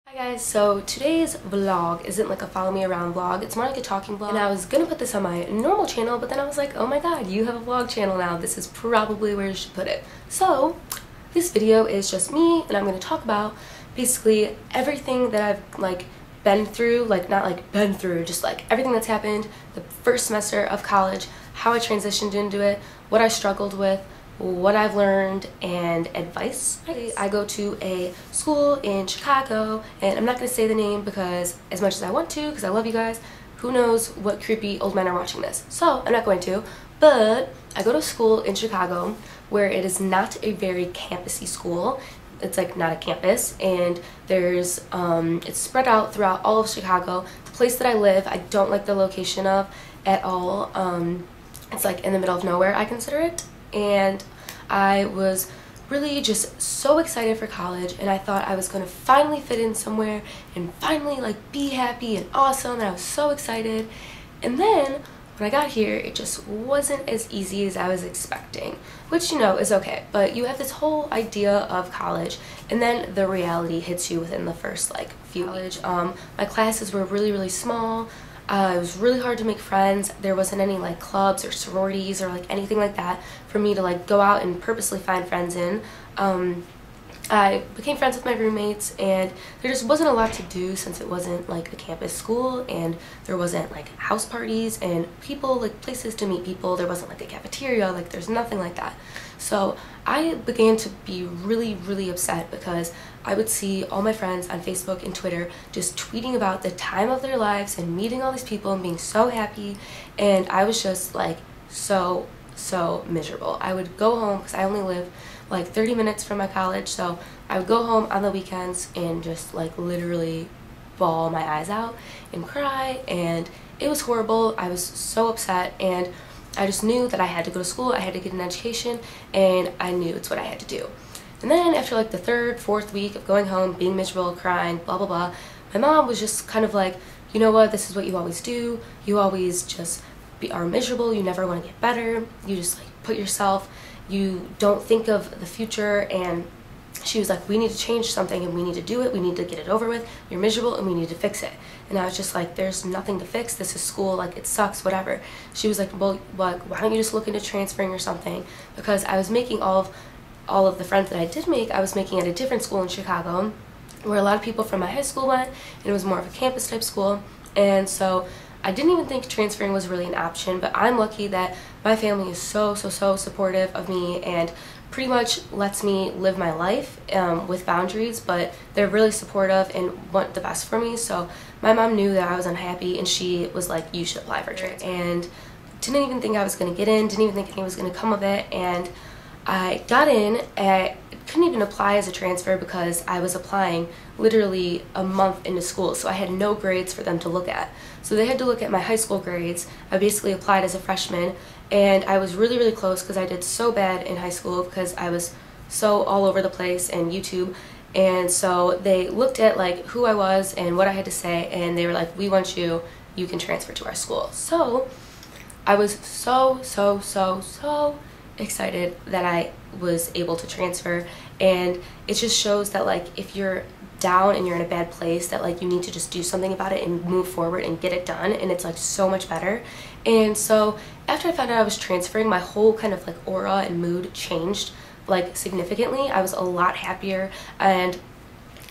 Hi guys, so today's vlog isn't like a follow me around vlog, it's more like a talking vlog. And I was gonna put this on my normal channel, but then I was like, oh my god, you have a vlog channel now, this is probably where you should put it. So this video is just me, and I'm gonna talk about basically everything that I've like been through, like not like been through, just like everything that's happened the first semester of college, how I transitioned into it, what I struggled with, what I've learned, and advice. I go to a school in Chicago, and I'm not going to say the name because as much as I want to, because I love you guys, who knows what creepy old men are watching this. So I'm not going to, but I go to a school in Chicago where it is not a very campusy school. It's like not a campus, and there's it's spread out throughout all of Chicago. The place that I live, I don't like the location of at all. It's like in the middle of nowhere, I consider it. And I was really just so excited for college, and I thought I was going to finally fit in somewhere and finally like be happy and awesome, and I was so excited. And then when I got here, it just wasn't as easy as I was expecting, which, you know, is okay, but you have this whole idea of college, and then the reality hits you within the first like few weeks. My classes were really small. It was really hard to make friends. There wasn't any like clubs or sororities or like anything like that for me to like go out and purposely find friends in. I became friends with my roommates, and there just wasn't a lot to do since it wasn't like a campus school, and there wasn't like house parties and people, like places to meet people. There wasn't like a cafeteria, like there's nothing like that. So I began to be really upset because I would see all my friends on Facebook and Twitter just tweeting about the time of their lives and meeting all these people and being so happy, and I was just like so miserable. I would go home because I only live like 30 minutes from my college, so I would go home on the weekends and just like literally bawl my eyes out and cry, and it was horrible. I was so upset, and I just knew that I had to go to school, I had to get an education, and I knew it's what I had to do. And then after like the third, fourth week of going home, being miserable, crying, blah blah blah, my mom was just kind of like, you know what, this is what you always do, you always just are miserable, you never want to get better, you just like put yourself, you don't think of the future. And she was like, we need to change something and we need to do it, we need to get it over with, you're miserable and we need to fix it. And I was just like, there's nothing to fix, this is school, like it sucks, whatever. She was like, well, why don't you just look into transferring or something, because I was making all of the friends that I did make, I was making at a different school in Chicago where a lot of people from my high school went, and it was more of a campus type school. And so I didn't even think transferring was really an option, but I'm lucky that my family is so supportive of me and pretty much lets me live my life with boundaries, but they're really supportive and want the best for me. So my mom knew that I was unhappy, and she was like, you should apply for transfer, and didn't even think I was going to get in, didn't even think anything was going to come of it. And I got in, I couldn't even apply as a transfer because I was applying literally a month into school, so I had no grades for them to look at. So they had to look at my high school grades. I basically applied as a freshman, and I was really close because I did so bad in high school because I was so all over the place and YouTube. And so they looked at like who I was and what I had to say, and they were like, we want you, you can transfer to our school. So I was so excited that I was able to transfer, and it just shows that like if you're down and you're in a bad place, that like you need to just do something about it and move forward and get it done, and it's like so much better. And so after I found out I was transferring, my whole kind of like aura and mood changed like significantly. I was a lot happier, and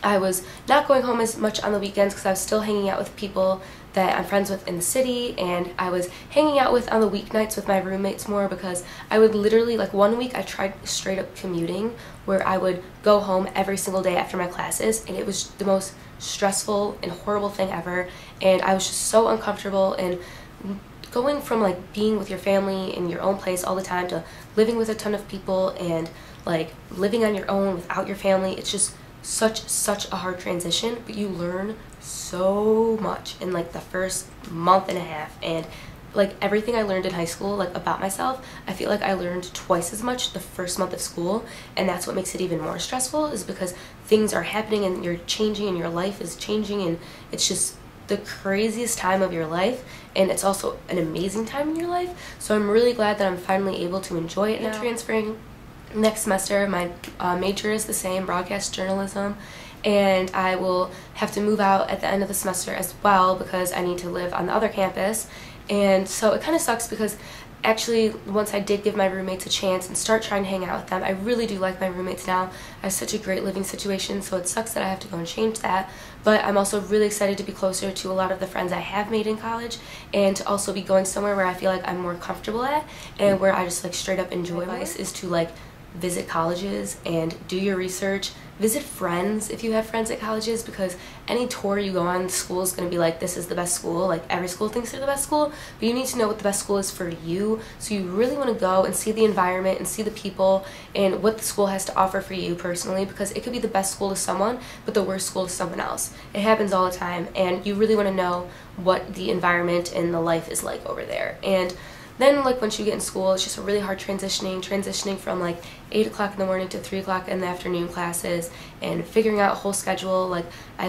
I was not going home as much on the weekends because I was still hanging out with people that I'm friends with in the city, and I was hanging out with on the weeknights with my roommates more, because I would literally, like one week I tried straight up commuting where I would go home every single day after my classes, and it was the most stressful and horrible thing ever, and I was just so uncomfortable. And going from like being with your family in your own place all the time to living with a ton of people and like living on your own without your family, it's just such a hard transition, but you learn so much in like the first month and a half. And like everything I learned in high school like about myself, I feel like I learned twice as much the first month of school, and that's what makes it even more stressful, is because things are happening and you're changing and your life is changing, and it's just the craziest time of your life, and it's also an amazing time in your life. So I'm really glad that I'm finally able to enjoy it now. Transferring next semester, my major is the same, broadcast journalism, and I will have to move out at the end of the semester as well because I need to live on the other campus. And so it kind of sucks because actually once I did give my roommates a chance and start trying to hang out with them, I really do like my roommates now. I have such a great living situation, so it sucks that I have to go and change that. But I'm also really excited to be closer to a lot of the friends I have made in college, and to also be going somewhere where I feel like I'm more comfortable at and where I just like straight up enjoy. My advice is to like visit colleges and do your research. Visit friends if you have friends at colleges, because any tour you go on, school is going to be like, this is the best school. Like, every school thinks they're the best school, but you need to know what the best school is for you. So you really want to go and see the environment and see the people and what the school has to offer for you personally, because it could be the best school to someone but the worst school to someone else. It happens all the time, and you really want to know what the environment and the life is like over there. And then, like, once you get in school, it's just a really hard transitioning from like 8 o'clock in the morning to 3 o'clock in the afternoon classes, and figuring out a whole schedule. Like, I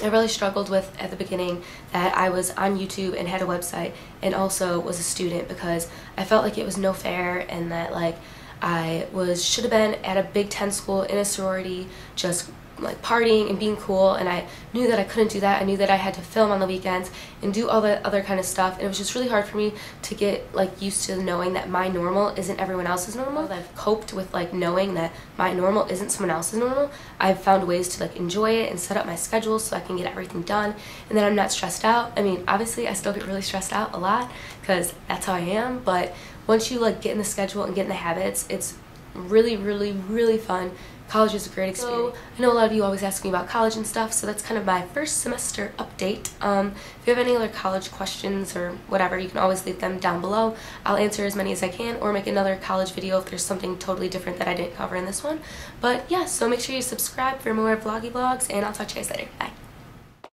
really struggled with at the beginning that I was on YouTube and had a website and also was a student, because I felt like it was no fair, and that like I should have been at a Big Ten school in a sorority just like partying and being cool, and I knew that I couldn't do that. I knew that I had to film on the weekends and do all that other kind of stuff, and it was just really hard for me to get like used to knowing that my normal isn't everyone else's normal. I've coped with like knowing that my normal isn't someone else's normal. I've found ways to like enjoy it and set up my schedule so I can get everything done, and then I'm not stressed out. I mean, obviously I still get really stressed out a lot because that's how I am, but once you like get in the schedule and get in the habits, it's really, really, really fun. College is a great experience. So, I know a lot of you always ask me about college and stuff, so that's kind of my first semester update. If you have any other college questions or whatever, you can always leave them down below. I'll answer as many as I can, or make another college video if there's something totally different that I didn't cover in this one. But yeah, so make sure you subscribe for more vloggy vlogs, and I'll talk to you guys later. Bye.